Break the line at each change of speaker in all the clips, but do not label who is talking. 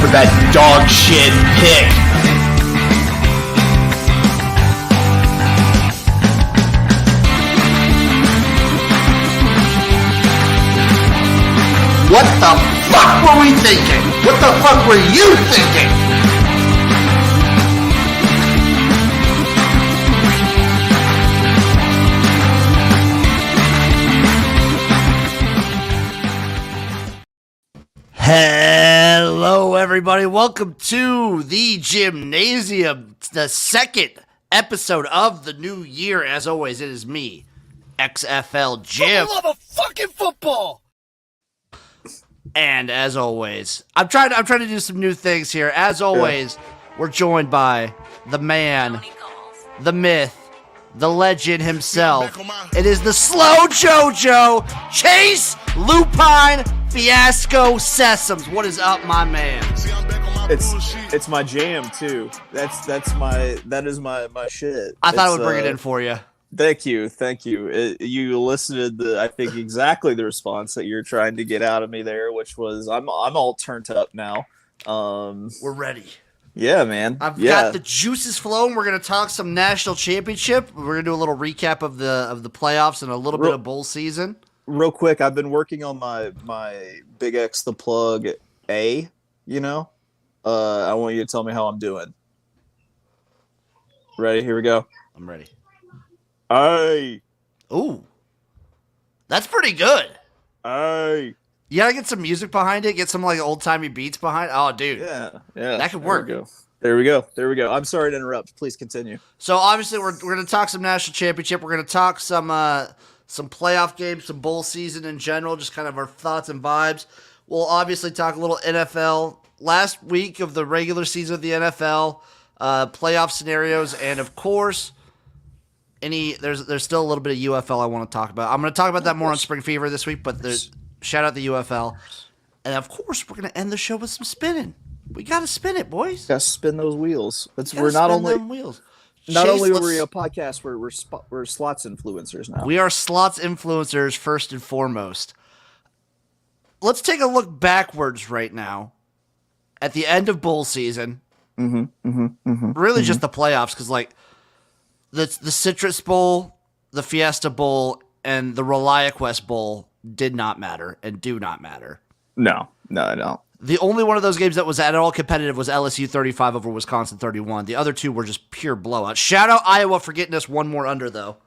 for that dog shit pick. What the fuck were we thinking? What the fuck were you thinking?
Hello, everybody. Welcome to the Jimnasium, the second episode of the new year. As always, it is me, XFL Jim.
I love a fucking football.
And as always, I'm trying to do some new things here. As always, we're joined by the man, the myth, the legend himself. It is the slow JoJo, Chase Lupine Fiasco Sesums. What is up, my man?
It's my jam too. That is my shit.
I thought I would bring it in for you.
Thank you. You elicited I think exactly the response that you're trying to get out of me there, which was I'm all turned up now.
We're ready.
Yeah, man.
I've got the juices flowing. We're gonna talk some national championship. We're gonna do a little recap of the playoffs and a little bit of bowl season.
Real quick, I've been working on my Big X the Plug A. You know, I want you to tell me how I'm doing. Ready? Here we go.
I'm ready.
Aye.
Ooh, that's pretty good.
Aye.
You gotta get some music behind it. Get some like old timey beats behind. Oh, dude.
Yeah.
That could work.
There we go. I'm sorry to interrupt. Please continue.
So obviously we're gonna talk some national championship. We're gonna talk some playoff games, some bowl season in general, just kind of our thoughts and vibes. We'll obviously talk a little NFL. Last week of the regular season of the NFL, playoff scenarios, and of course, there's still a little bit of UFL I want to talk about. I'm going to talk about that more on Spring Fever this week, but shout out the UFL. And of course, we're going to end the show with some spinning. We got to spin it, boys.
Got to spin those wheels.
We're not only
wheels. Not only are we a podcast, we're slots influencers now.
We are slots influencers first and foremost. Let's take a look backwards right now at the end of bowl season. Really just the playoffs, because like the Citrus Bowl, the Fiesta Bowl, and the ReliaQuest Bowl did not matter and do not matter.
No.
The only one of those games that was at all competitive was LSU 35 over Wisconsin 31. The other two were just pure blowouts. Shout out Iowa for getting us one more under, though.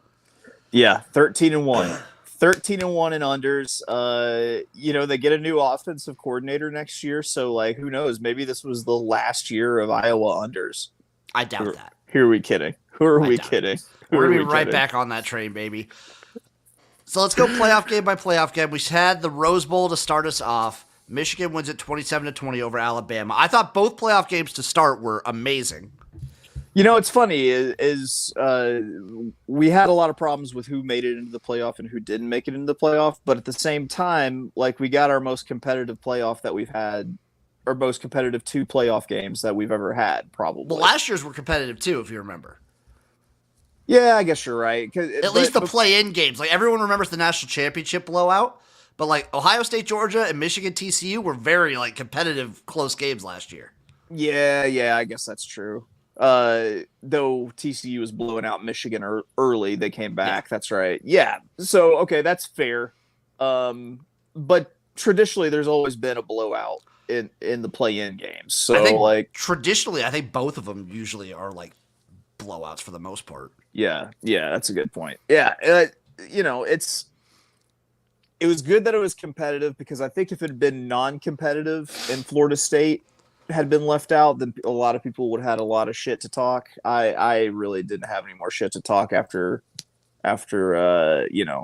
Yeah, 13-1. 13-1 in unders. They get a new offensive coordinator next year, so like who knows? Maybe this was the last year of Iowa unders.
I doubt that.
Who are we kidding? We're going to
be right back on that train, baby. So let's go playoff game by playoff game. We had the Rose Bowl to start us off. Michigan wins it 27-20 over Alabama. I thought both playoff games to start were amazing.
You know, it's funny is we had a lot of problems with who made it into the playoff and who didn't make it into the playoff. But at the same time, like we got our most competitive playoff that we've had, our most competitive 2 playoff games that we've ever had, probably.
Well, last year's were competitive too, if you remember.
Yeah, I guess you're right.
At least the play-in games. Like everyone remembers the national championship blowout. But like Ohio State, Georgia, and Michigan, TCU were very like competitive, close games last year.
Yeah, I guess that's true. Though TCU was blowing out Michigan early, they came back. Yeah. That's right. Yeah. So okay, that's fair. But traditionally, there's always been a blowout in the play-in games. So
traditionally, I think both of them usually are like blowouts for the most part.
Yeah, that's a good point. Yeah, it was good that it was competitive, because I think if it had been non-competitive and Florida State had been left out, then a lot of people would have had a lot of shit to talk. I really didn't have any more shit to talk after the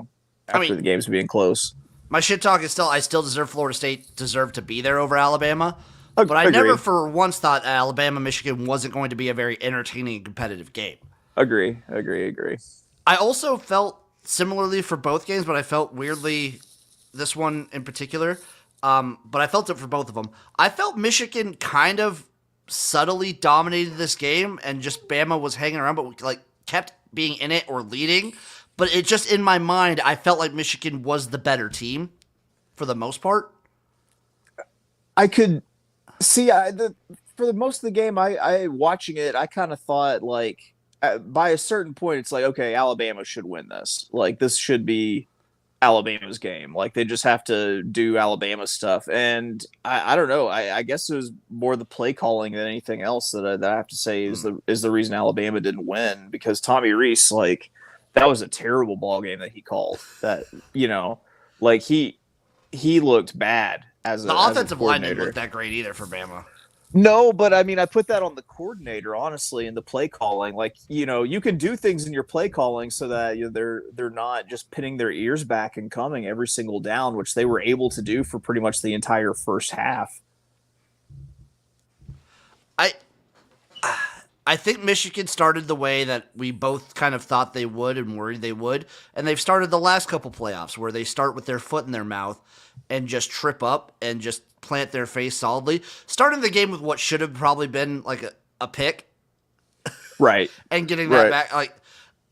games being close.
My shit talk is I still deserve Florida State deserved to be there over Alabama. But I never for once thought Alabama-Michigan wasn't going to be a very entertaining and competitive game.
Agree.
I also felt similarly for both games, but I felt weirdly this one in particular. But I felt it for both of them. I felt Michigan kind of subtly dominated this game, and just Bama was hanging around, but like kept being in it or leading. But it just, in my mind, I felt like Michigan was the better team for the most part.
I could See, for the most of the game, I watching it, I kind of thought like by a certain point, it's like, okay, Alabama should win this. Like this should be Alabama's game. Like they just have to do Alabama stuff. And I don't know. I guess it was more the play calling than anything else that I have to say is the reason Alabama didn't win, because Tommy Rees, like that was a terrible ball game that he called. That like he looked bad as
The
as a
offensive line didn't
coordinator.
look that great either for Bama.
No, but I mean, I put that on the coordinator, honestly, in the play calling. Like, you can do things in your play calling so that they're not just pinning their ears back and coming every single down, which they were able to do for pretty much the entire first half.
I I think Michigan started the way that we both kind of thought they would and worried they would, and they've started the last couple playoffs where they start with their foot in their mouth and just trip up and just plant their face solidly. Starting the game with what should have probably been like a pick,
Right.
and getting that
Right.
back. Like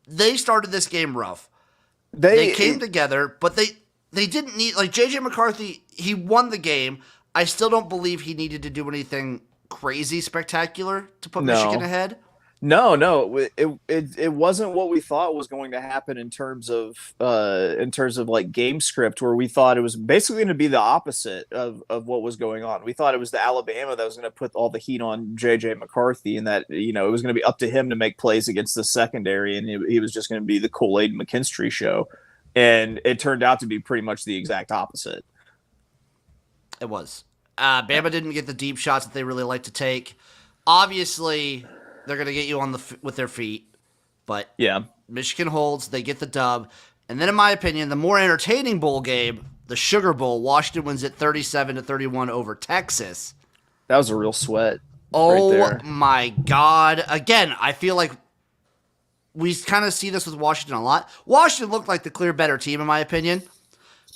they started this game rough.
They
They came together, but they didn't need, like, JJ McCarthy, he won the game. I still don't believe he needed to do anything crazy spectacular to put
No.
Michigan ahead.
No, it wasn't what we thought was going to happen in terms of like game script, where we thought it was basically going to be the opposite of what was going on. We thought it was the Alabama that was going to put all the heat on JJ McCarthy, and that it was going to be up to him to make plays against the secondary, and he was just going to be the Kool-Aid McKinstry show, and it turned out to be pretty much the exact opposite.
It was. Bama didn't get the deep shots that they really like to take. Obviously, they're going to get you on with their feet, but
Yeah,
Michigan holds. They get the dub. And then, in my opinion, the more entertaining bowl game, the Sugar Bowl, Washington wins it 37-31 over Texas.
that was a real sweat.
Oh,
right there.
my God. Again, I feel like we kind of see this with Washington a lot. Washington looked like the clear better team, in my opinion.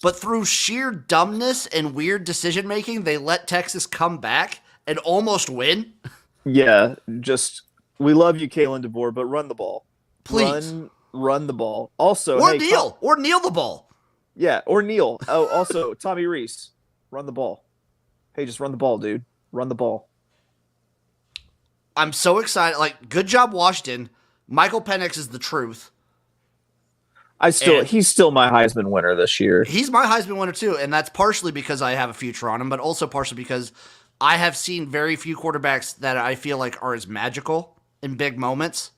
But through sheer dumbness and weird decision-making, they let Texas come back and almost win.
Yeah, just we love you, Kalen DeBoer, but run the ball.
Please.
Run the ball. Also,
Or
hey,
kneel. Or kneel the ball.
yeah, or Neil. Oh, also Tommy Rees, run the ball. Hey, just run the ball, dude. Run the ball.
I'm so excited. Like, good job, Washington. Michael Penix is the truth. And-
He's still my Heisman winner this year.
He's my Heisman winner, too. And that's partially because I have a future on him, but also partially because I have seen very few quarterbacks that I feel like are as magical in big moments.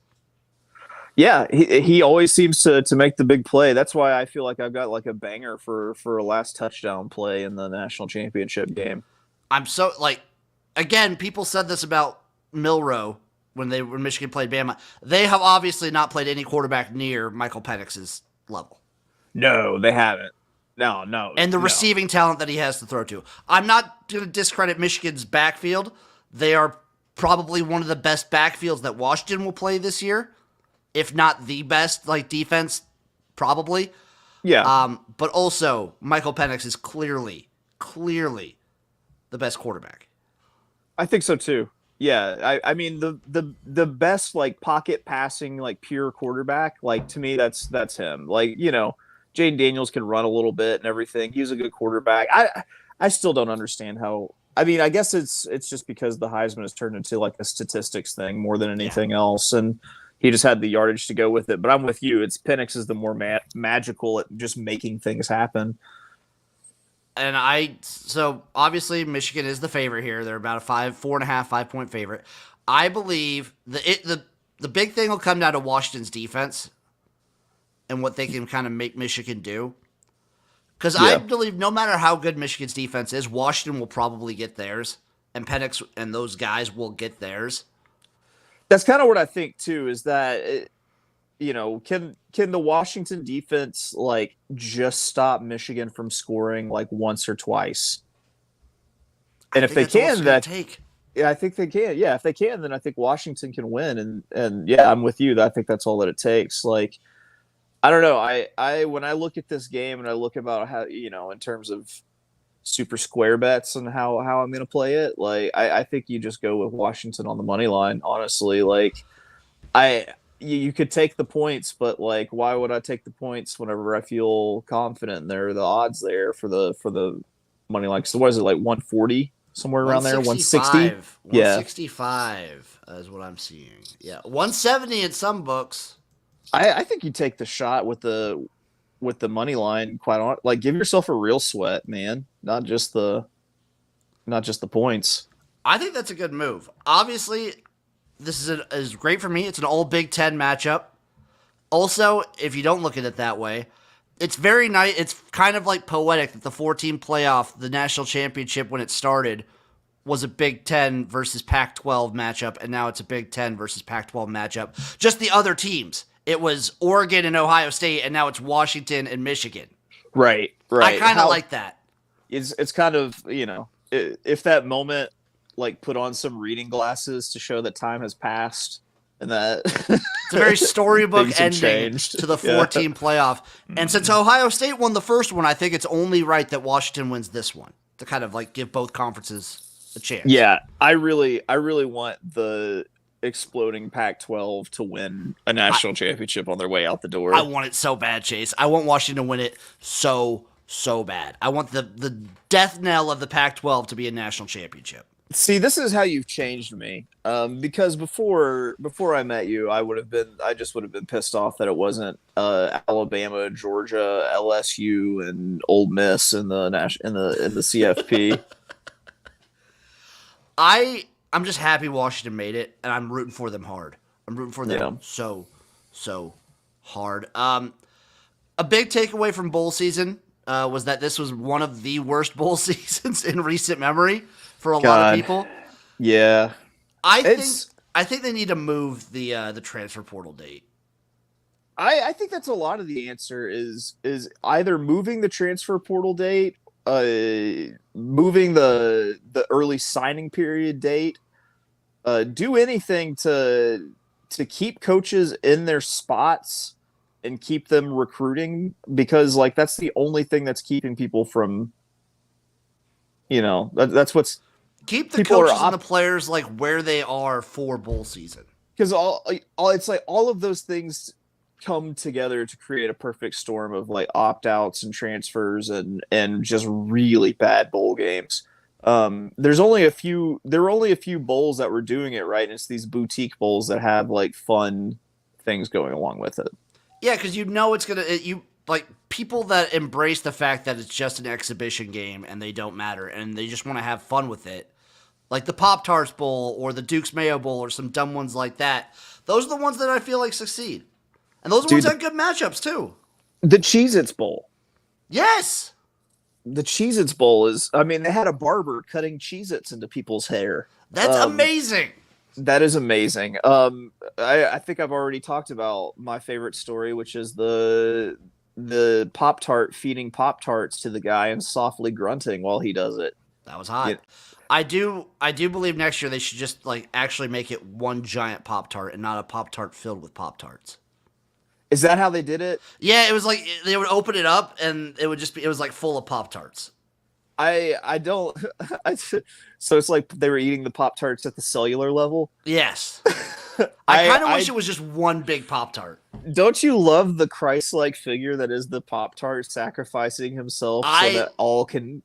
Yeah, he always seems to make the big play. That's why I feel like I've got like a banger for a last touchdown play in the national championship game.
I'm so, like, again, people said this about Milroe when Michigan played Bama. They have obviously not played any quarterback near Michael Penix's level.
No, they haven't. No.
And the
no.
receiving talent that he has to throw to. I'm not going to discredit Michigan's backfield. They are probably one of the best backfields that Washington will play this year, if not the best, like, defense, probably.
Yeah.
But also, Michael Penix is clearly the best quarterback.
I think so too. Yeah, I mean the best like pocket passing like pure quarterback, like to me that's him. Like, Jaden Daniels can run a little bit and everything. He's a good quarterback. I still don't understand how. I mean, I guess it's just because the Heisman has turned into like a statistics thing more than anything else, and he just had the yardage to go with it. But I'm with you. It's Penix is the more magical at just making things happen.
And so obviously Michigan is the favorite here. They're about a 5.5 favorite. I believe the big thing will come down to Washington's defense and what they can kind of make Michigan do. Because I believe no matter how good Michigan's defense is, Washington will probably get theirs, and Penix and those guys will get theirs.
That's kind of what I think too. Is that can the Washington defense like just stop Michigan from scoring like once or twice? And if they can, I think they can. Yeah, if they can, then I think Washington can win. And yeah, I'm with you. I think that's all that it takes. Like, I don't know. I when I look at this game and I look about how in terms of super square bets and how I'm going to play it, like I think you just go with Washington on the money line. Honestly, like you could take the points, but like, why would I take the points whenever I feel confident? There are the odds there for the money line. So what is it, like 140 somewhere around there. 160.
165 is what I'm seeing. Yeah, 170 in some books.
I think you take the shot with the money line. Quite on, like give yourself a real sweat, man. Not just the points.
I think that's a good move. Obviously, this is great for me. It's an all Big Ten matchup. Also, if you don't look at it that way, it's very nice. It's kind of like poetic that the 4-team playoff, the national championship when it started, was a Big Ten versus Pac-12 matchup, and now it's a Big Ten versus Pac-12 matchup. Just the other teams. It was Oregon and Ohio State, and now it's Washington and Michigan.
Right.
I kind of like that.
It's kind of, if that moment like put on some reading glasses to show that time has passed and that
it's a very storybook ending
changed.
To the 4-team playoff. And since Ohio State won the first one, I think it's only right that Washington wins this one to kind of like give both conferences a chance.
Yeah, I really want the exploding Pac-12 to win a national championship on their way out the door.
I want it so bad, Chase. I want Washington to win it so bad. I want the death knell of the Pac-12 to be a national championship.
See, this is how you've changed me. Because before I met you, I just would have been pissed off that it wasn't Alabama, Georgia, LSU, and Ole Miss in the CFP.
I'm just happy Washington made it, and I'm rooting for them hard. I'm rooting for them so hard. A big takeaway from bowl season was that this was one of the worst bowl seasons in recent memory for a lot of people.
Yeah,
I think they need to move the transfer portal date.
I think that's a lot of the answer is either moving the transfer portal date, moving the early signing period date, do anything to keep coaches in their spots and keep them recruiting, because like that's the only thing that's keeping people from, that's what's
keep the coaches and the players like where they are for bowl season.
Because it's like all of those things come together to create a perfect storm of like opt-outs and transfers and just really bad bowl games. There were only a few bowls that were doing it right, and it's these boutique bowls that have like fun things going along with it.
Yeah, because it's gonna like people that embrace the fact that it's just an exhibition game and they don't matter and they just want to have fun with it, like the Pop-Tarts Bowl or the Duke's Mayo Bowl or some dumb ones like that. Those are the ones that I feel like succeed, and those ones have good matchups too. The
Cheez-Its Bowl.
Yes.
The Cheez-Its Bowl they had a barber cutting Cheez-Its into people's hair.
That's amazing.
That is amazing. I think I've already talked about my favorite story, which is the Pop-Tart feeding Pop-Tarts to the guy and softly grunting while he does it.
That was hot. Yeah. I do believe next year they should just like actually make it one giant Pop-Tart and not a Pop-Tart filled with Pop-Tarts.
Is that how they did it?
Yeah, it was like they would open it up and it was like full of Pop-Tarts.
I don't. So it's like they were eating the Pop-Tarts at the cellular level?
Yes. I kind of wish it was just one big Pop-Tart.
Don't you love the Christ-like figure that is the Pop-Tart sacrificing himself so that all can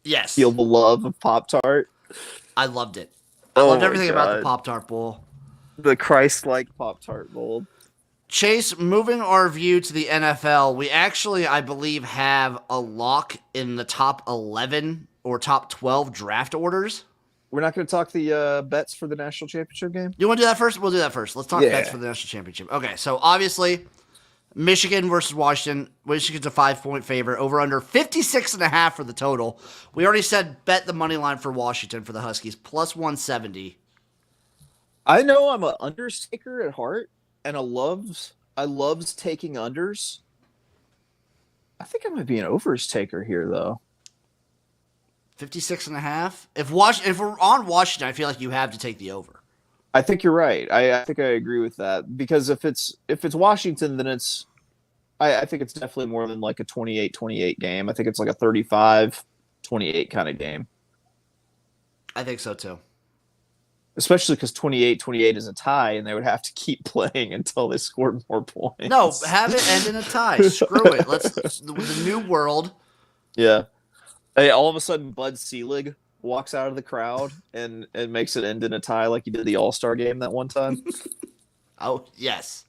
yes,
feel the love of Pop-Tart?
I loved it. I loved everything about the Pop-Tart Bowl.
The Christ-like Pop-Tart Bowl.
Chase, moving our view to the NFL, we actually, I believe, have a lock in the top 11 or top 12 draft orders.
We're not going to talk the bets for the national championship game?
You want to do that first? We'll do that first. Let's talk bets for the national championship. Okay, so obviously, Michigan versus Washington. Michigan's a 5-point favorite. Over under 56.5 for the total. We already said bet the money line for Washington for the Huskies, plus 170.
I know I'm an unders taker at heart. And I loves taking unders. I think I might be an overs taker here, though.
56.5. If we're on Washington, I feel like you have to take the over.
I think you're right. I think I agree with that, because if it's Washington, then it's I think it's definitely more than like a 28-28 game. I think it's like a 35-28 kind of game.
I think so too.
Especially because 28-28 is a tie, and they would have to keep playing until they scored more points.
No, have it end in a tie. Screw it. Let's the new world.
Yeah. Hey, all of a sudden, Bud Selig walks out of the crowd and makes it end in a tie like he did the All-Star game that one time.
Oh, yes.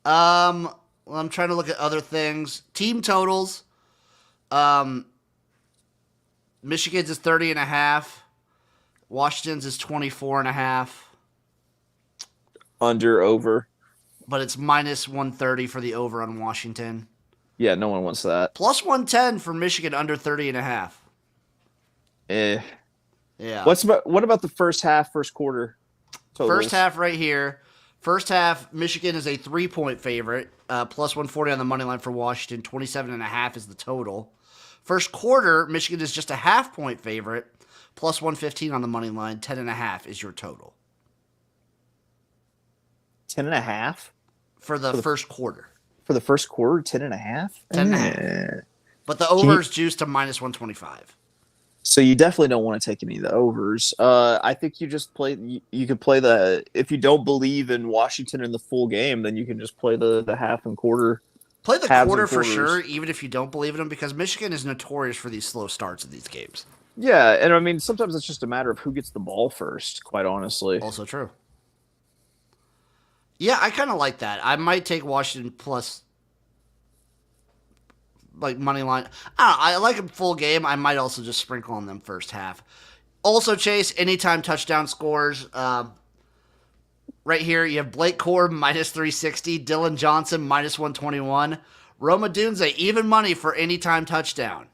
Well, I'm trying to look at other things. Team totals. Michigan's is 30.5. Washington's is 24.5.
Under, over.
But it's minus 130 for the over on Washington.
Yeah, no one wants that.
Plus 110 for Michigan under 30.5. Yeah.
What about the first half, first quarter totals?
First half right here. First half, Michigan is a 3-point favorite. Plus 140 on the money line for Washington. 27.5 is the total. First quarter, Michigan is just a half-point favorite. Plus 115 on the money line. 10.5 is your total.
10.5?
For the first quarter.
For the first quarter, 10.5?
10.5. But the over is juiced to minus 125.
So you definitely don't want to take any of the overs. I think you just play. You could play the. If you don't believe in Washington in the full game, then you can just play the half and quarter.
Play the quarter for sure, even if you don't believe in them, because Michigan is notorious for these slow starts of these games.
Yeah, and I mean sometimes it's just a matter of who gets the ball first. Quite honestly,
also true. Yeah, I kind of like that. I might take Washington plus. Like money line. I don't know. I like them full game. I might also just sprinkle on them first half. Also, Chase, anytime touchdown scores. Right here, you have Blake Corum minus 360, Dylan Johnson minus 121, Roma Dunze even money for anytime touchdown.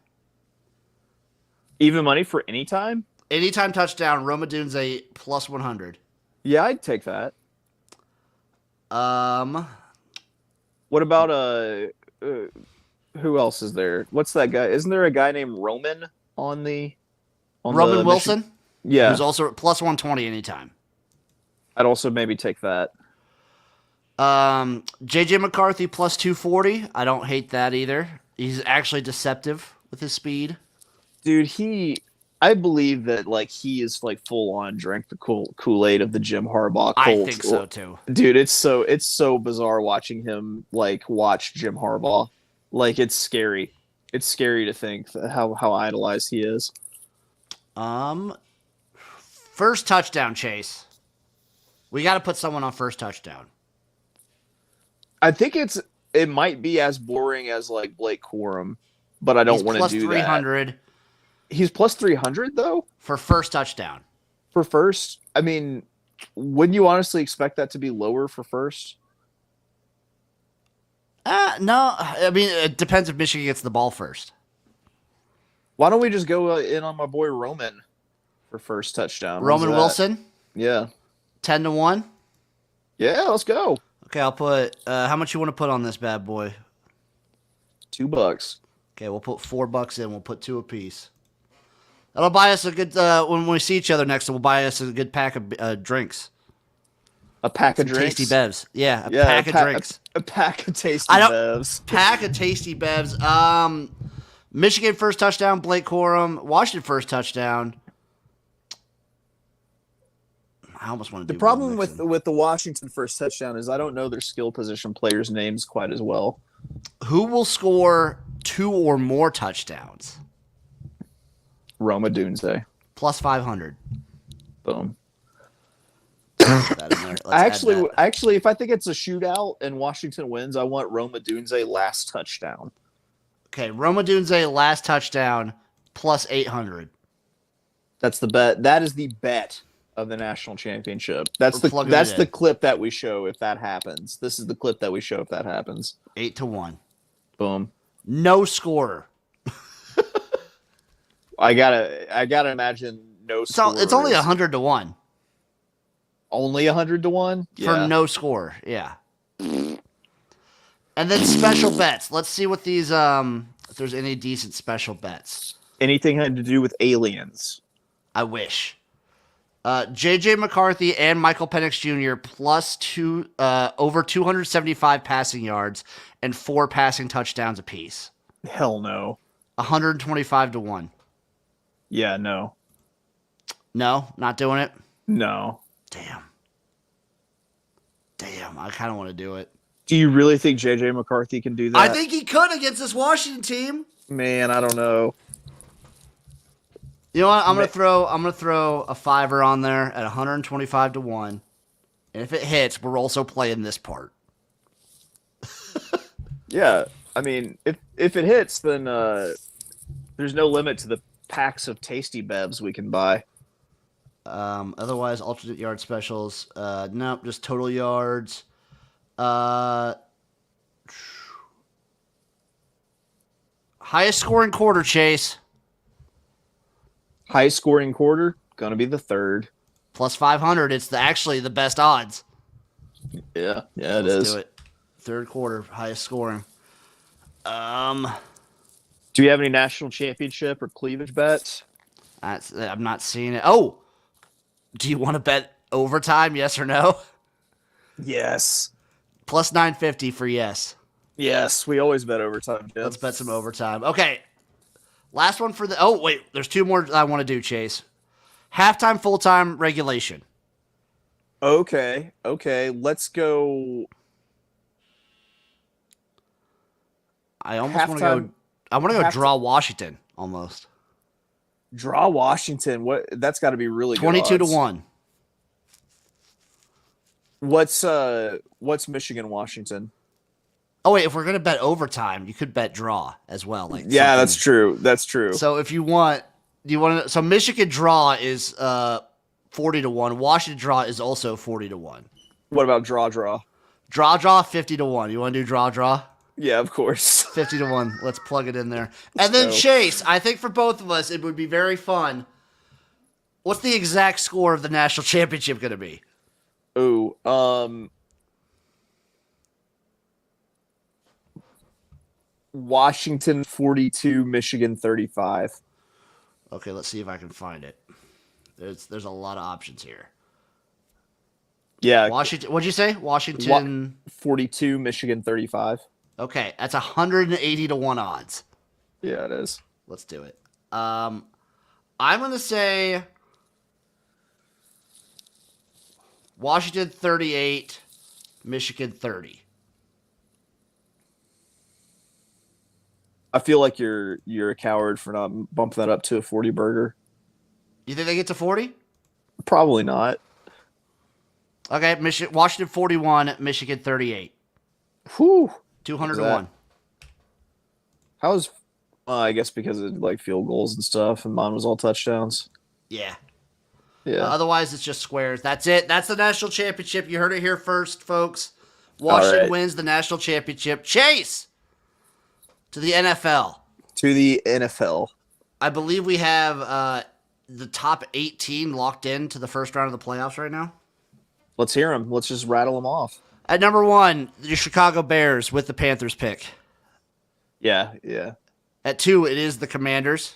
Even money for anytime?
Anytime touchdown, Roma Dunze plus 100.
Yeah, I'd take that. What about who else is there? What's that guy? Isn't there a guy named Roman on the
Roman Wilson?
Yeah.
Who's also plus 120 anytime.
I'd also maybe take that.
JJ McCarthy plus 240. I don't hate that either. He's actually deceptive with his speed.
Dude, I believe that like he is like full on drank the Kool-Aid of the Jim Harbaugh Colts.
I think so too.
Dude, it's so bizarre watching him like watch Jim Harbaugh. Like it's scary. It's scary to think how idolized he is.
First touchdown, Chase. We got to put someone on first touchdown.
I think it might be as boring as like Blake Corum, but I don't want to do
plus 300.
that. He's plus 300 though
for first touchdown.
For first, I mean, wouldn't you honestly expect that to be lower for first?
No. I mean, it depends if Michigan gets the ball first.
Why don't we just go in on my boy Roman for first touchdown?
Roman Wilson?
Yeah.
10-1?
Yeah, let's go.
Okay, I'll put how much you want to put on this bad boy?
$2.
Okay, we'll put $4 in. We'll put 2 apiece. That'll buy us a good when we see each other next, we'll buy us a good pack of drinks.
A pack of drinks?
Tasty Bevs. Yeah, a pack of drinks.
A pack of Tasty Bevs.
Pack of Tasty Bevs. Michigan first touchdown, Blake Corum. Washington first touchdown. I almost want to do
the problem with the Washington first touchdown is I don't know their skill position players' names quite as well.
Who will score 2 or more touchdowns?
Roma Dunze.
Plus 500.
Boom.
Actually,
if I think it's a shootout and Washington wins, I want Roma Dunze last touchdown.
Okay, Roma Dunze last touchdown plus 800.
That's the bet. That is the bet of the national championship. That's the clip that we show if that happens. This is the clip that we show if that happens.
8-1.
Boom.
No scorer.
I gotta imagine no score.
So it's only 100-1.
Only 100-1
for no score. Yeah. And then special bets. Let's see what these if there's any decent special bets.
Anything had to do with aliens.
I wish. JJ McCarthy and Michael Penix Jr. plus over 275 passing yards and 4 passing touchdowns apiece.
Hell no.
125-1.
Yeah, no.
No, not doing it.
No.
Damn, I kind of want to do it.
Do you really think JJ McCarthy can do that?
I think he could against this Washington team.
Man, I don't know.
You know what? I'm gonna throw a fiver on there at 125 to 1. And if it hits, we're also playing this part.
Yeah, I mean, if it hits, then there's no limit to the packs of tasty bevs we can buy.
Otherwise, alternate yard specials. Nope, just total yards. Highest scoring quarter, Chase.
Highest scoring quarter, gonna be the third.
Plus 500. It's actually the best odds.
Yeah,
Let's do it. Third quarter, highest scoring.
Do you have any national championship or cleavage bets?
I'm not seeing it. Oh, do you want to bet overtime? Yes or no?
Yes.
Plus 950 for yes.
Yes, we always bet overtime, Jim.
Let's bet some overtime. Okay. Last one for the. Oh, wait. There's two more I want to do, Chase. Halftime, full time, regulation.
Okay. Let's go.
I almost want to go. I want to go draw Washington almost.
Draw Washington. What? That's got to be really
22
good
to 1.
What's Michigan Washington?
Oh wait, if we're gonna bet overtime, you could bet draw as well. Like
yeah, that's true. That's true.
So if you want, do you want to? So Michigan draw is 40 to 1. Washington draw is also 40 to 1.
What about draw?
Draw 50 to 1. You want to do draw?
Yeah, of course.
50 to 1. Let's plug it in there. And then Chase, I think for both of us, it would be very fun. What's the exact score of the national championship going to be?
Ooh, Washington 42, Michigan 35.
Okay, let's see if I can find it. There's a lot of options here.
Yeah.
Washington. What'd you say? Washington
42, Michigan 35.
Okay, that's 180 to 1 odds.
Yeah, it is.
Let's do it. I'm gonna say Washington 38, Michigan 30.
I feel like you're a coward for not bumping that up to a 40 burger.
You think they get to 40?
Probably not.
Okay, Washington 41, Michigan 38.
Whew.
200 to 1.
How's I guess because of like field goals and stuff, and mine was all touchdowns.
Yeah.
Yeah.
Otherwise, it's just squares. That's it. That's the national championship. You heard it here first, folks. Washington wins the national championship. Chase to the NFL.
To the NFL.
I believe we have the top 18 locked in to the first round of the playoffs right now.
Let's hear them. Let's just rattle them off.
At number 1, the Chicago Bears with the Panthers pick.
Yeah.
At 2, it is the Commanders.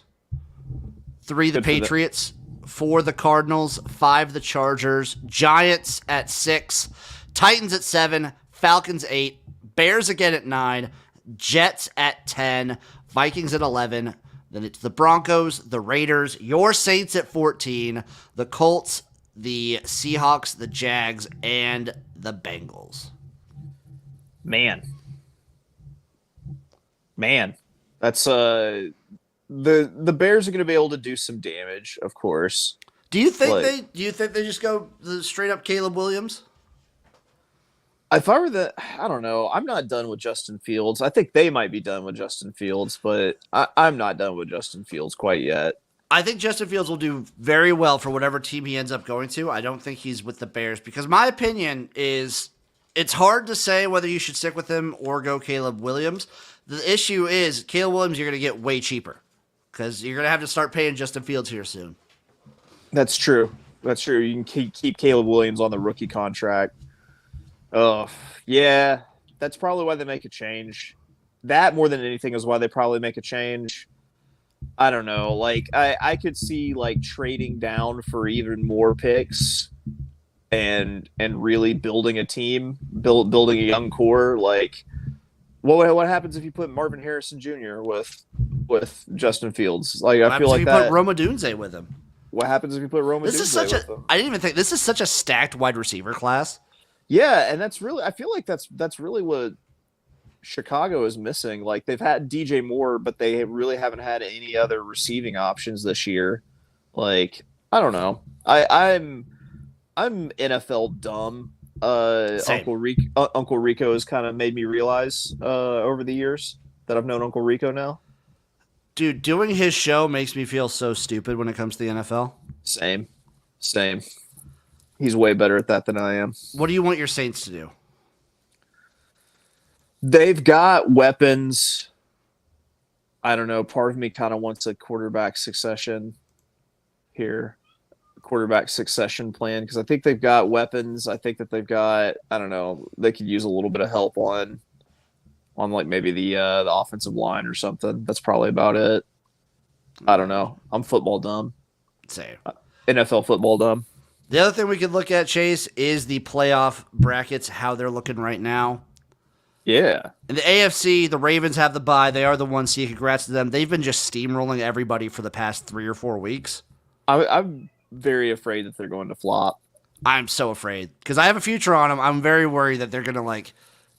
3, the Patriots. 4, the Cardinals. 5, the Chargers. Giants at 6. Titans at 7. Falcons 8. Bears again at 9. Jets at 10. Vikings at 11. Then it's the Broncos, the Raiders, your Saints at 14. The Colts, the Seahawks, the Jags, and the Bengals.
Man. That's the Bears are going to be able to do some damage, of course.
Do you think they just go the straight up Caleb Williams?
If I were I don't know. I'm not done with Justin Fields. I think they might be done with Justin Fields, but I'm not done with Justin Fields quite yet.
I think Justin Fields will do very well for whatever team he ends up going to. I don't think he's with the Bears because my opinion is it's hard to say whether you should stick with him or go Caleb Williams. The issue is Caleb Williams you're going to get way cheaper because you're going to have to start paying Justin Fields here soon.
That's true. You can keep Caleb Williams on the rookie contract. Oh, yeah. That's probably why they make a change. That more than anything is why they probably make a change. I don't know. Like I could see like trading down for even more picks and really building a team, building a young core. Like what happens if you put Marvin Harrison Jr. with Justin Fields? Like I feel like that.
Put Roma Dunze with him.
What happens if you put Roma Dunze with him?
I didn't even think this is such a stacked wide receiver class.
Yeah, and that's really I feel like that's really what Chicago is missing. Like they've had DJ Moore, but they really haven't had any other receiving options this year. Like, I don't know. I'm NFL dumb.
Same.
Uncle Rico has kind of made me realize over the years that I've known Uncle Rico now.
Dude, doing his show makes me feel so stupid when it comes to the NFL.
Same. He's way better at that than I am.
What do you want your Saints to do?
They've got weapons. I don't know. Part of me kind of wants a quarterback succession here. Quarterback succession plan because I think they've got weapons. I think that they've got, I don't know, they could use a little bit of help on like maybe the offensive line or something. That's probably about it. I don't know. I'm football dumb.
Same.
NFL football dumb.
The other thing we could look at, Chase, is the playoff brackets, how they're looking right now.
Yeah.
In the AFC, the Ravens have the bye. They are the 1 seed. Congrats to them. They've been just steamrolling everybody for the past 3 or 4 weeks.
I'm very afraid that they're going to flop.
I'm so afraid because I have a future on them. I'm very worried that they're going to like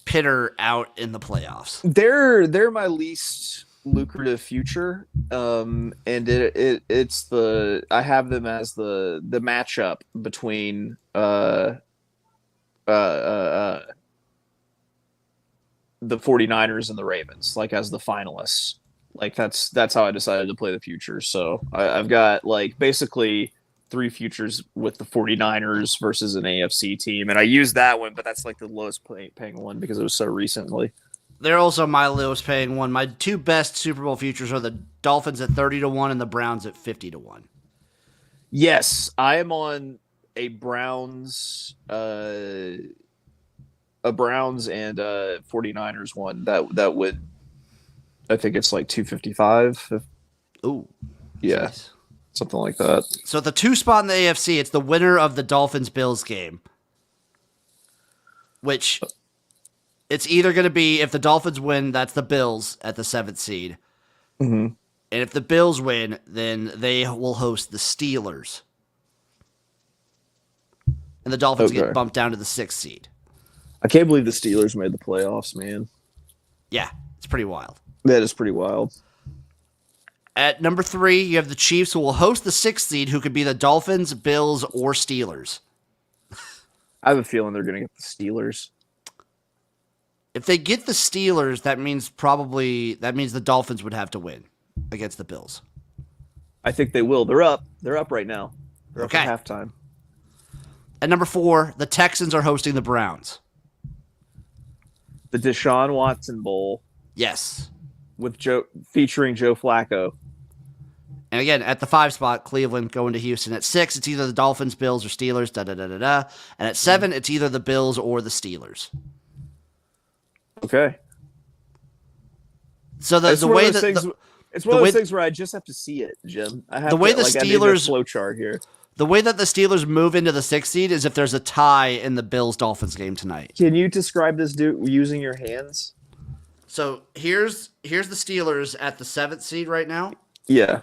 pitter out in the playoffs.
They're my least lucrative future, and it's the I have them as the matchup between the 49ers and the Ravens, like as the finalists. Like that's how I decided to play the future. So I've got like basically 3 futures with the 49ers versus an AFC team. And I used that one, but that's like the lowest paying one because it was so recently.
They're also my lowest paying one. My 2 best Super Bowl futures are the Dolphins at 30-1 and the Browns at 50-1.
Yes, I am on a Browns and 49ers one that would, I think it's like 255.
Ooh.
Yeah.
Geez.
Something like that.
So at the 2 spot in the AFC, it's the winner of the Dolphins-Bills game. Which it's either going to be, if the Dolphins win, that's the Bills at the 7th seed.
Mm-hmm.
And if the Bills win, then they will host the Steelers. And the Dolphins get bumped down to the 6th seed.
I can't believe the Steelers made the playoffs, man.
Yeah, it's pretty wild.
That is pretty wild.
At number 3, you have the Chiefs, who will host the 6th seed, who could be the Dolphins, Bills, or Steelers.
I have a feeling they're going to get the Steelers.
If they get the Steelers, that means the Dolphins would have to win against the Bills. I
think they will. They're up. They're up right now. They're up at halftime.
At number 4, the Texans are hosting the Browns.
The Deshaun Watson Bowl.
Yes.
Featuring Joe Flacco.
And again, at the 5 spot, Cleveland going to Houston. At 6, it's either the Dolphins, Bills, or Steelers. Da-da-da-da-da. And at 7, it's either the Bills or the Steelers.
Okay.
So the way that
it's one of those things where I just have to see it, Jim. I have
the way
to,
the
like,
Steelers
flow chart here.
The way that the Steelers move into the 6th seed is if there's a tie in the Bills-Dolphins game tonight.
Can you describe this dude using your hands?
So here's the Steelers at the 7th seed right now.
Yeah.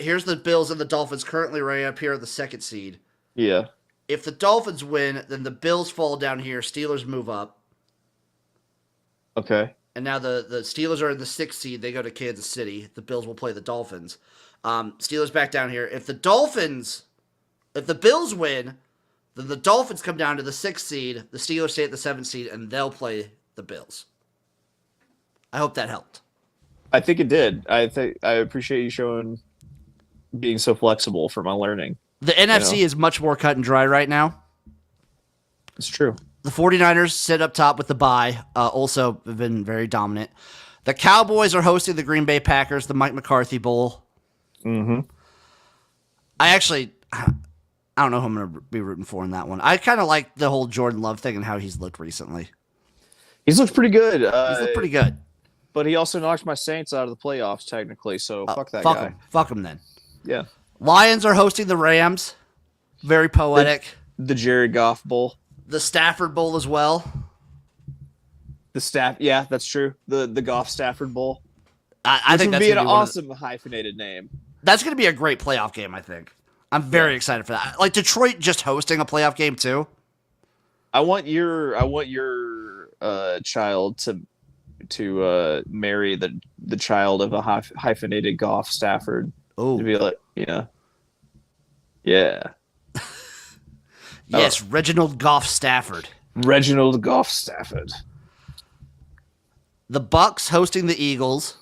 Here's the Bills and the Dolphins currently right up here at the 2nd seed.
Yeah.
If the Dolphins win, then the Bills fall down here. Steelers move up.
Okay.
And now the Steelers are in the 6th seed. They go to Kansas City. The Bills will play the Dolphins. Steelers back down here. If the Bills win, then the Dolphins come down to the 6th seed. The Steelers stay at the 7th seed, and they'll play the Bills. I hope that helped.
I think it did. I appreciate you being so flexible for my learning.
The NFC is much more cut and dry right now.
It's true.
The 49ers sit up top with the bye. Also have been very dominant. The Cowboys are hosting the Green Bay Packers, the Mike McCarthy Bowl.
Mm-hmm.
I don't know who I'm going to be rooting for in that one. I kind of like the whole Jordan Love thing and how he's looked recently.
He's looked pretty good.
He's looked pretty good.
But he also knocked my Saints out of the playoffs, technically, so fuck that
fuck
guy.
Him. Fuck him then.
Yeah.
Lions are hosting the Rams. Very poetic.
The Jared Goff Bowl.
The Stafford Bowl as well.
Yeah, that's true. The Goff Stafford Bowl.
I think
would
that's
be an awesome hyphenated name.
That's going to be a great playoff game, I think. I'm very excited for that. Like Detroit just hosting a playoff game too.
I want your child to marry the child of a hyphenated Goff Stafford.
Oh,
to be like, yeah. Yeah.
Yes, Reginald Goff Stafford.
Reginald Goff Stafford.
The Bucks hosting the Eagles.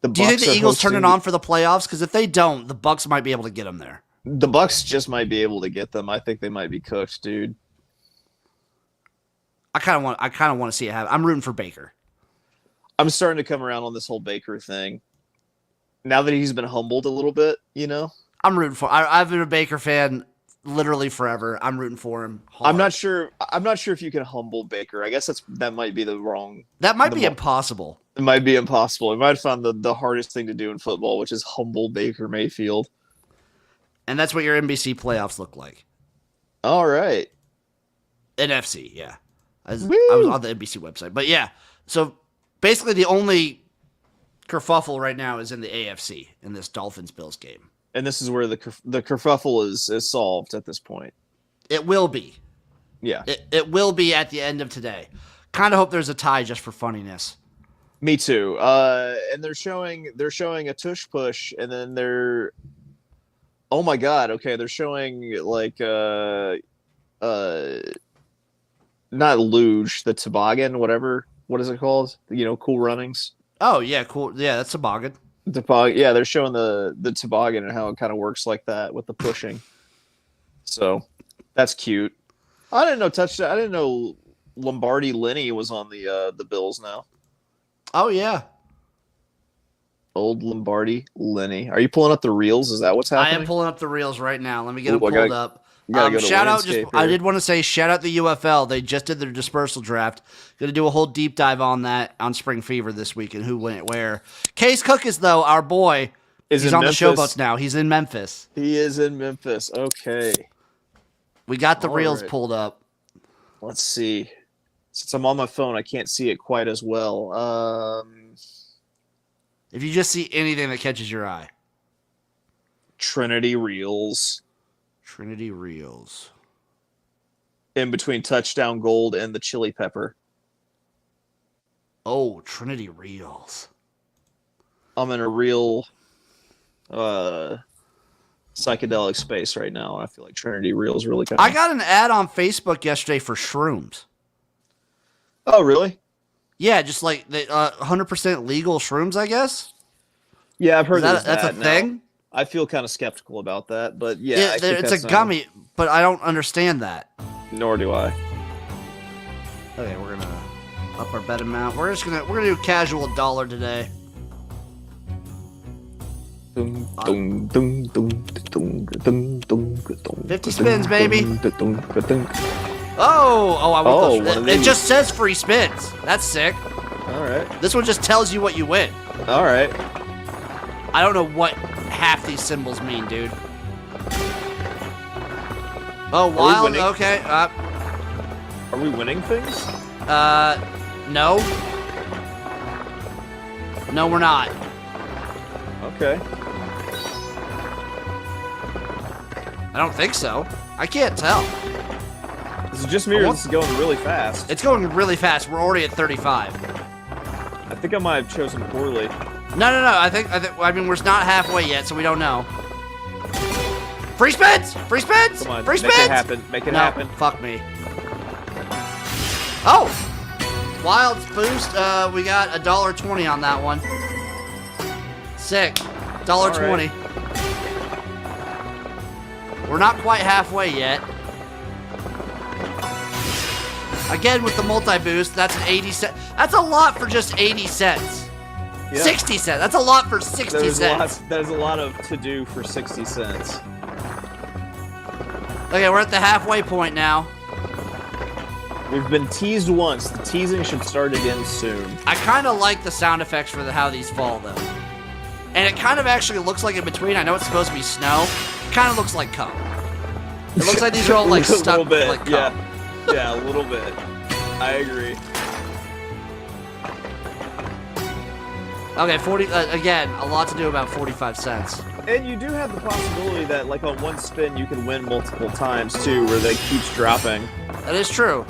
The
Do you think
Bucks
the
are
Eagles turn it
hosting-
on for the playoffs? Because if they don't, the Bucks might be able to get them there.
The Bucks just might be able to get them. I think they might be cooked, dude.
I kind of want to see it happen. I'm rooting for Baker.
I'm starting to come around on this whole Baker thing. Now that he's been humbled a little bit, you know?
I'm rooting for. I've been a Baker fan literally forever. I'm rooting for him. Hard.
I'm not sure if you can humble Baker. I guess that might be the wrong.
That might be impossible.
It might be impossible. We might find the hardest thing to do in football, which is humble Baker Mayfield.
And that's what your NBC playoffs look like.
All right.
NFC, yeah. I was on the NBC website. But yeah, so basically the only kerfuffle right now is in the AFC in this Dolphins-Bills game.
And this is where the kerfuffle is solved at this point.
It will be.
Yeah.
It will be at the end of today. Kind of hope there's a tie just for funniness.
Me too. And they're showing a tush push, and then they're, oh my god, okay, they're showing like not luge, the toboggan, whatever. What is it called? You know, Cool Runnings.
Oh yeah, cool. Yeah, that's toboggan.
Yeah, they're showing the toboggan and how it kind of works like that with the pushing. So that's cute. I didn't know touchdown. I didn't know Lombardi Lenny was on the Bills now.
Oh yeah.
Old Lombardi Lenny. Are you pulling up the reels? Is that what's happening?
I am pulling up the reels right now. Let me get them
Ooh,
pulled up.
Go to
Shout out!
Landscape
I
here.
did want to say shout out the UFL. They just did their dispersal draft. Going to do a whole deep dive on that on Spring Fever this week and who went where. Case Cook is though our boy. He's
in
on
Memphis?
the showboats now. He's in Memphis.
He is in Memphis. Okay.
We got the
All
reels
right.
pulled up.
Let's see. Since I'm on my phone, I can't see it quite as well.
If you just see anything that catches your eye,
Trinity Reels.
Trinity Reels.
In between Touchdown Gold and the Chili Pepper.
Oh, Trinity Reels.
I'm in a real psychedelic space right now. I feel like Trinity Reels really kind of...
I got an ad on Facebook yesterday for shrooms.
Oh, really?
Yeah, just like the 100% legal shrooms, I guess.
Yeah, I've heard
That's
that
a thing.
I feel kind of skeptical about that, but yeah. I think
It's a
that's
gummy, but I don't understand that.
Nor do I.
Okay, we're gonna up our bet amount. We're gonna do casual $1 today. 50 spins, baby. Oh, I want those.
one of
It
these.
just says free spins. That's sick.
All right.
This one just tells you what you win.
All right.
I don't know what half these symbols mean, dude. Oh, wild.
winning?
Okay.
Are we winning things?
No. No, we're not.
Okay.
I don't think so. I can't tell.
Is it just me or this is going really fast?
It's going really fast. We're already at 35.
I think I might have chosen poorly.
No. I mean, we're not halfway yet, so we don't know. Free spins! Free spins!
Come on,
Free
make
spins!
it happen. Make it
No,
happen.
fuck me. Oh! Wild boost. We got $1.20 on that one. Sick. $1.20. We're not quite halfway yet. Again with the multi-boost, that's an 80 cent. That's a lot for just 80 cents.
Yeah.
60 cents. That's a lot for 60 cents.
There's a lot of to do for 60 cents.
Okay, we're at the halfway point now.
We've been teased once. The teasing should start again soon.
I kind of like the sound effects for how these fall, though. And it kind of actually looks like in between. I know it's supposed to be snow. It kind of looks like cum. It looks like these are all like
A
stuck
little bit,
like cum.
yeah, a little bit. I agree.
Okay, 40. Again, a lot to do about 45 cents.
And you do have the possibility that, like, on one spin, you can win multiple times too, where they keeps dropping.
That is true.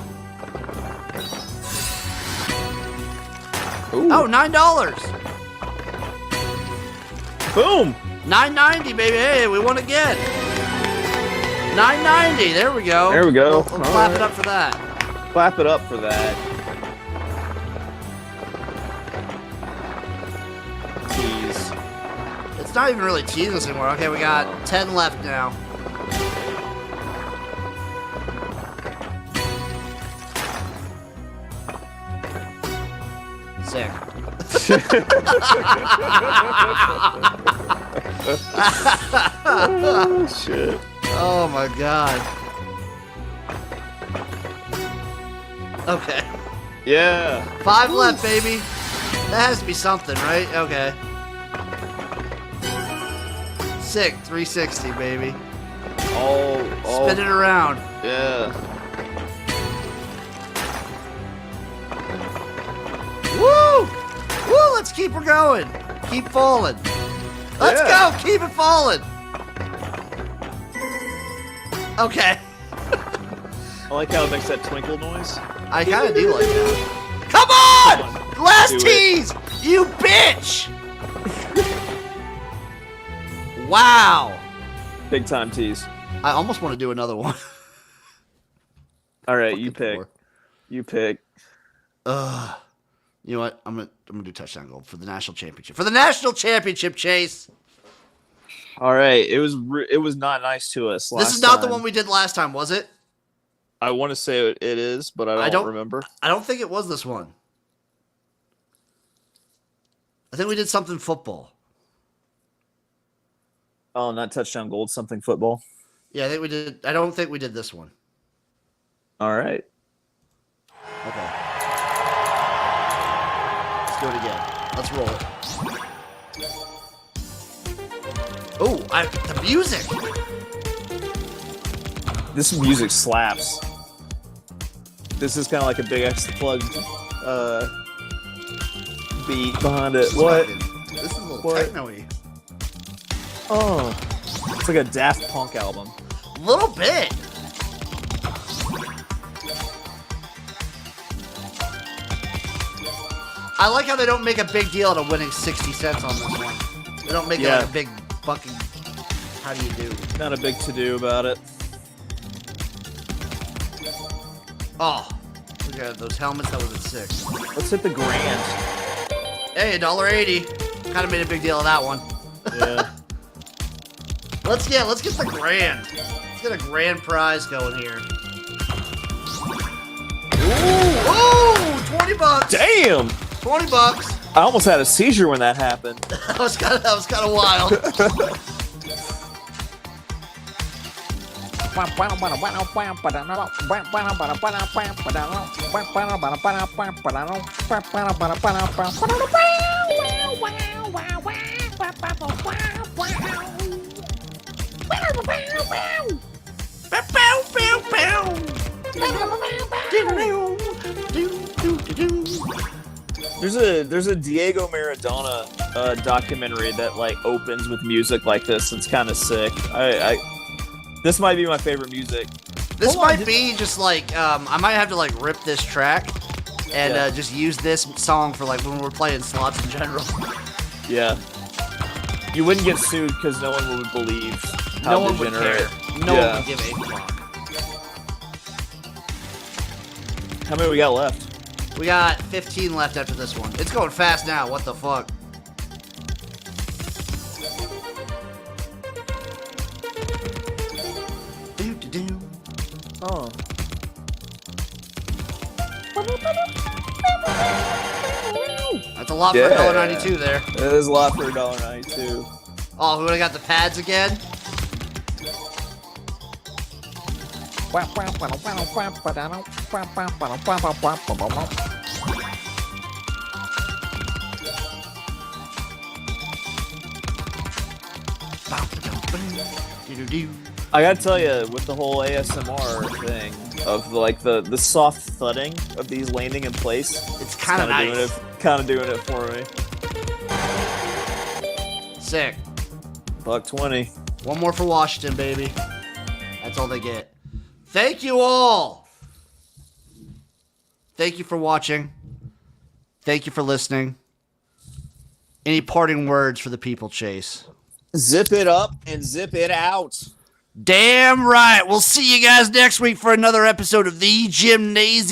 Ooh.
Oh, $9.
Boom!
990, baby. Hey, we won again. 990. There we go.
There we go.
We'll clap it up for that.
Clap it up for that. Tease.
It's not even really teasing anymore. Okay, we got 10 left now. Sick.
Oh, shit.
Oh my god. Okay.
Yeah.
5 left, baby. That has to be something, right? Okay. Sick. 360, baby. Spin it around.
Yeah.
Woo! Woo! Let's keep her going. Keep falling. Let's go. Keep it falling. Okay.
I like how it makes that twinkle noise.
I kind of do like that. Come on! Last tease! You bitch! Wow.
Big time tease.
I almost want to do another one.
All right, you pick. You pick.
You know what? I'm gonna do touchdown goal for the national championship. For the national championship, Chase.
All right, it was not nice to us last time.
This is not the one we did last time, was it?
I want to say it is, but I don't remember.
I don't think it was this one. I think we did something football.
Oh, not touchdown gold, something football.
Yeah, I think we did. I don't think we did this one.
All right.
Okay. Let's do it again. Let's roll it. Oh, the music.
This music slaps. This is kind of like a Big X plug beat behind it. What?
This is a little
What?
techno-y.
Oh, it's like a Daft Punk album.
A little bit. I like how they don't make a big deal out of winning 60 cents on this one. They don't make it like a big fucking. How do you do?
Not a big to-do about it.
Oh, look at those helmets. That was at 6.
Let's hit the grand.
Hey, $1.80. Kind of made a big deal of that one.
Yeah.
Let's get the grand. Let's get a grand prize going here. Ooh, $20.
Damn!
$20.
I almost had a seizure when that happened.
That was kind of wild.
There's a Diego Maradona documentary that like opens with music like this. It's kind of sick. This might be my favorite music.
This might be just like I might have to like rip this track and just use this song for like when we're playing slots in general.
Yeah. You wouldn't get sued because no one would believe how
No one would
degenerate.
care. No one would give a fuck.
How many we got left?
We got 15 left after this one. It's going fast now. What the fuck? Do-do-do.
Oh.
That's a lot for $1.92 there.
That is a lot for $1.92.
Oh, we would have got the pads again?
I gotta tell you, with the whole ASMR thing of like the soft thudding of these landing in place,
It's kind of nice.
Kind of doing it for me.
Sick.
$1.20.
One more for Washington, baby. That's all they get. Thank you all. Thank you for watching. Thank you for listening. Any parting words for the people, Chase?
Zip it up and zip it out.
Damn right. We'll see you guys next week for another episode of the Jimnasium.